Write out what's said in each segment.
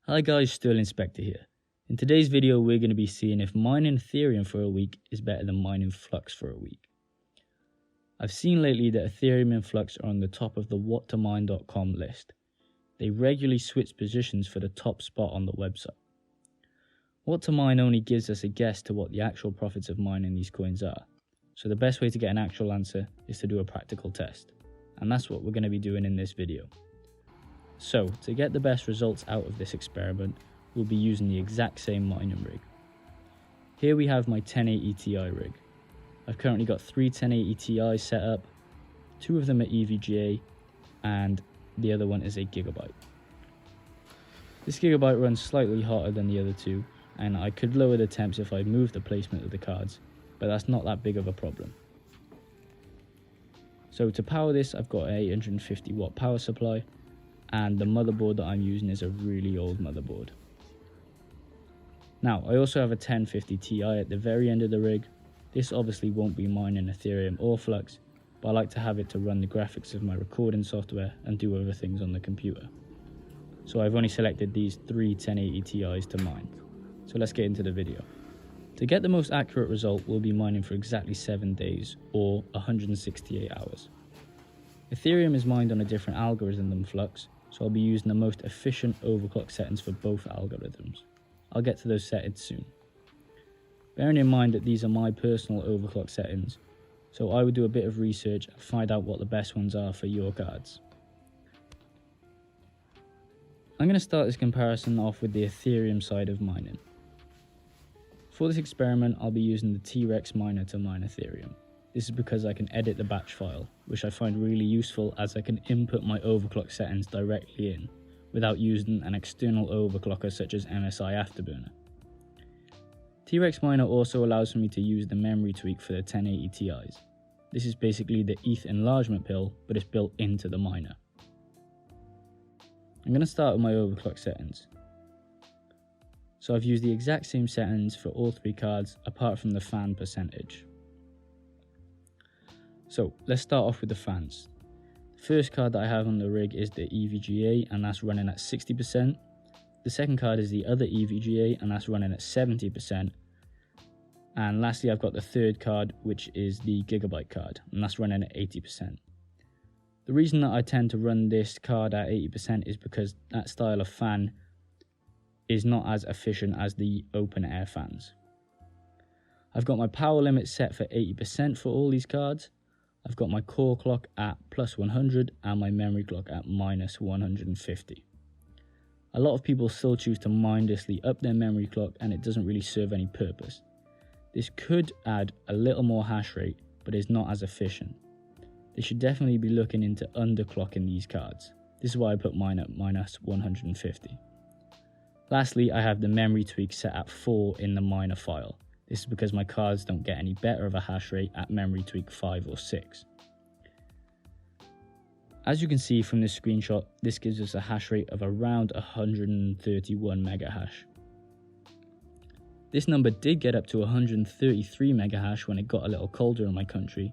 Hi guys, Sterling Spectre here. In today's video we're going to be seeing if mining Ethereum for a week is better than mining Flux for a week. I've seen lately that Ethereum and Flux are on the top of the whattomine.com list. They regularly switch positions for the top spot on the website. What to Mine only gives us a guess to what the actual profits of mining these coins are, so the best way to get an actual answer is to do a practical test, and that's what we're going to be doing in this video. So, to get the best results out of this experiment, we'll be using the exact same mining rig. Here we have my 1080 Ti rig. I've currently got three 1080 Ti's set up, two of them are EVGA, and the other one is a Gigabyte. This Gigabyte runs slightly hotter than the other two, and I could lower the temps if I moved the placement of the cards, but that's not that big of a problem. So to power this, I've got a 150 watt power supply, and the motherboard that I'm using is a really old motherboard. Now, I also have a 1050 Ti at the very end of the rig. This obviously won't be mining Ethereum or Flux, but I like to have it to run the graphics of my recording software and do other things on the computer. So I've only selected these three 1080 Ti's to mine. So let's get into the video. To get the most accurate result, we'll be mining for exactly 7 days, or 168 hours. Ethereum is mined on a different algorithm than Flux, so I'll be using the most efficient overclock settings for both algorithms. I'll get to those settings soon. Bearing in mind that these are my personal overclock settings, so I would do a bit of research and find out what the best ones are for your cards. I'm going to start this comparison off with the Ethereum side of mining. For this experiment, I'll be using the T-Rex miner to mine Ethereum. This is because I can edit the batch file, which I find really useful as I can input my overclock settings directly in, without using an external overclocker such as MSI Afterburner. T-Rex Miner also allows me to use the memory tweak for the 1080 Ti's. This is basically the ETH enlargement pill, but it's built into the miner. I'm going to start with my overclock settings. So I've used the exact same settings for all three cards apart from the fan percentage. So let's start off with the fans. The first card that I have on the rig is the EVGA, and that's running at 60%. The second card is the other EVGA, and that's running at 70%. And lastly, I've got the third card, which is the Gigabyte card, and that's running at 80%. The reason that I tend to run this card at 80% is because that style of fan is not as efficient as the open air fans. I've got my power limit set for 80% for all these cards. I've got my core clock at plus 100 and my memory clock at minus 150. A lot of people still choose to mindlessly up their memory clock, and it doesn't really serve any purpose. This could add a little more hash rate, but is not as efficient. They should definitely be looking into underclocking these cards. This is why I put mine at minus 150. Lastly, I have the memory tweak set at 4 in the miner file. This is because my cards don't get any better of a hash rate at memory tweak 5 or 6. As you can see from this screenshot, this gives us a hash rate of around 131 megahash. This number did get up to 133 megahash when it got a little colder in my country,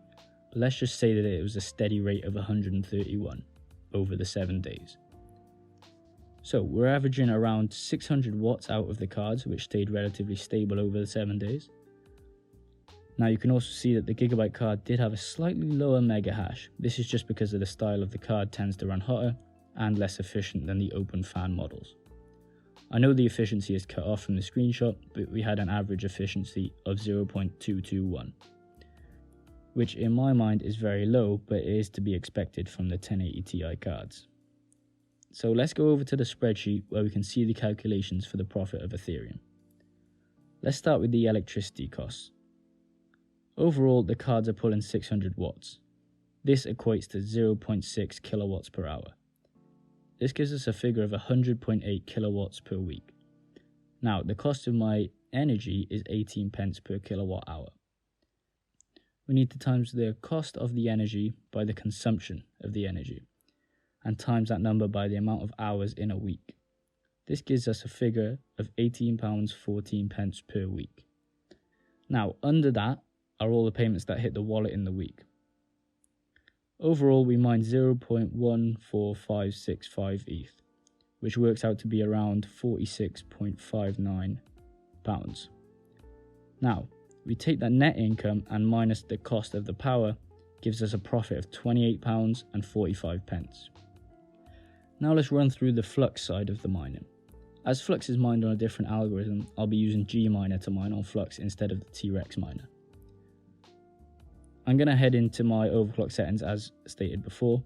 but let's just say that it was a steady rate of 131 over the 7 days. So we're averaging around 600 watts out of the cards, which stayed relatively stable over the 7 days. Now you can also see that the Gigabyte card did have a slightly lower mega hash. This is just because of the style of the card tends to run hotter and less efficient than the open fan models. I know the efficiency is cut off from the screenshot, but we had an average efficiency of 0.221, which in my mind is very low, but it is to be expected from the 1080 Ti cards. So let's go over to the spreadsheet where we can see the calculations for the profit of Ethereum. Let's start with the electricity costs. Overall, the cards are pulling 600 watts. This equates to 0.6 kilowatts per hour. This gives us a figure of 100.8 kilowatts per week. Now, the cost of my energy is 18 pence per kilowatt hour. We need to times the cost of the energy by the consumption of the energy, and times that number by the amount of hours in a week. This gives us a figure of £18.14 per week. Now, under that are all the payments that hit the wallet in the week. Overall, we mined 0.14565 ETH, which works out to be around £46.59. Now, we take that net income and minus the cost of the power, gives us a profit of £28.45. Now let's run through the Flux side of the mining. As Flux is mined on a different algorithm, I'll be using Gminer to mine on Flux instead of the T-Rex miner. I'm going to head into my overclock settings as stated before.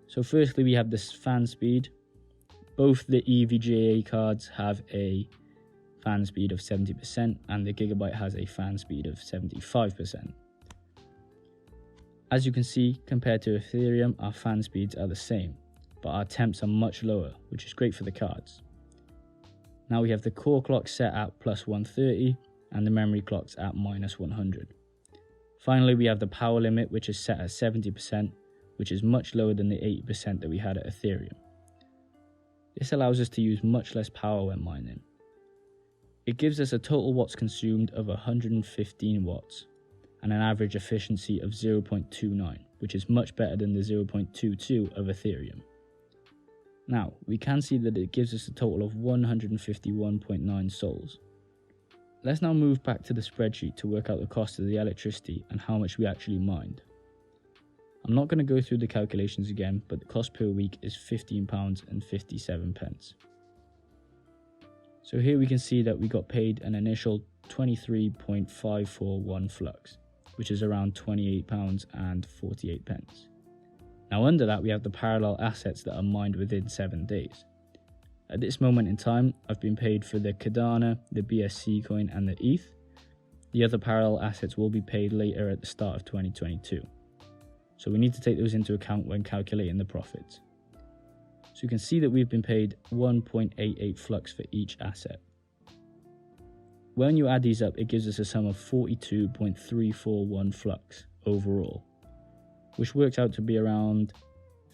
So firstly, we have this fan speed. Both the EVGA cards have a fan speed of 70% and the Gigabyte has a fan speed of 75%. As you can see, compared to Ethereum, our fan speeds are the same, but our temps are much lower, which is great for the cards. Now we have the core clock set at plus 130 and the memory clocks at minus 100. Finally, we have the power limit, which is set at 70%, which is much lower than the 80% that we had at Ethereum. This allows us to use much less power when mining. It gives us a total watts consumed of 115 watts and an average efficiency of 0.29, which is much better than the 0.22 of Ethereum. Now, we can see that it gives us a total of 151.9 sols. Let's now move back to the spreadsheet to work out the cost of the electricity and how much we actually mined. I'm not going to go through the calculations again, but the cost per week is £15.57. So here we can see that we got paid an initial 23.541 flux, which is around £28.48. Now under that we have the parallel assets that are mined within 7 days. At this moment in time, I've been paid for the Cardano, the BSC coin and the ETH. The other parallel assets will be paid later at the start of 2022. So we need to take those into account when calculating the profits. So you can see that we've been paid 1.88 flux for each asset. When you add these up, it gives us a sum of 42.341 flux overall, which works out to be around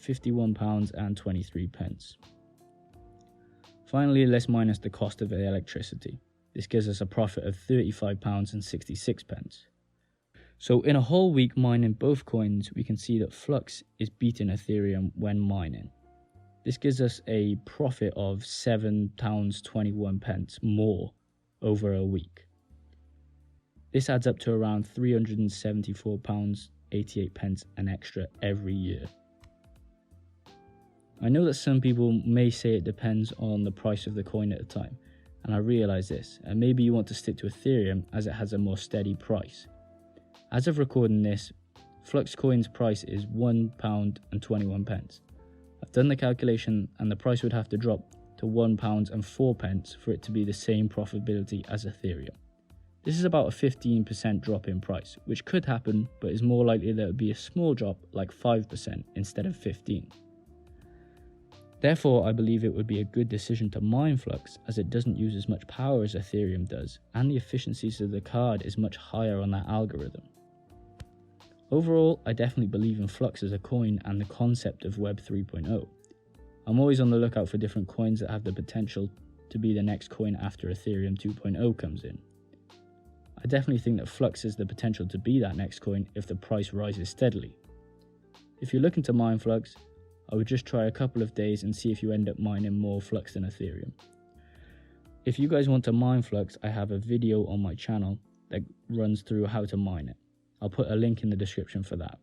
£51.23. Finally, let's minus the cost of the electricity. This gives us a profit of £35.66. So in a whole week mining both coins, we can see that Flux is beating Ethereum when mining. This gives us a profit of £7.21 more over a week. This adds up to around £374.88 an extra every year. I know that some people may say it depends on the price of the coin at the time, and I realise this, and maybe you want to stick to Ethereum as it has a more steady price. As of recording this, Flux coin's price is £1.21. I've done the calculation and the price would have to drop to £1.04 for it to be the same profitability as Ethereum. This is about a 15% drop in price, which could happen, but is more likely that it would be a small drop like 5% instead of 15%. Therefore, I believe it would be a good decision to mine Flux as it doesn't use as much power as Ethereum does, and the efficiencies of the card is much higher on that algorithm. Overall, I definitely believe in Flux as a coin and the concept of Web 3.0. I'm always on the lookout for different coins that have the potential to be the next coin after Ethereum 2.0 comes in. I definitely think that Flux has the potential to be that next coin if the price rises steadily. If you're looking to mine Flux, I would just try a couple of days and see if you end up mining more Flux than Ethereum. If you guys want to mine Flux, I have a video on my channel that runs through how to mine it. I'll put a link in the description for that.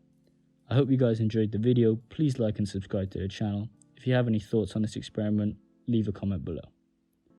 I hope you guys enjoyed the video. Please like and subscribe to the channel. If you have any thoughts on this experiment, leave a comment below.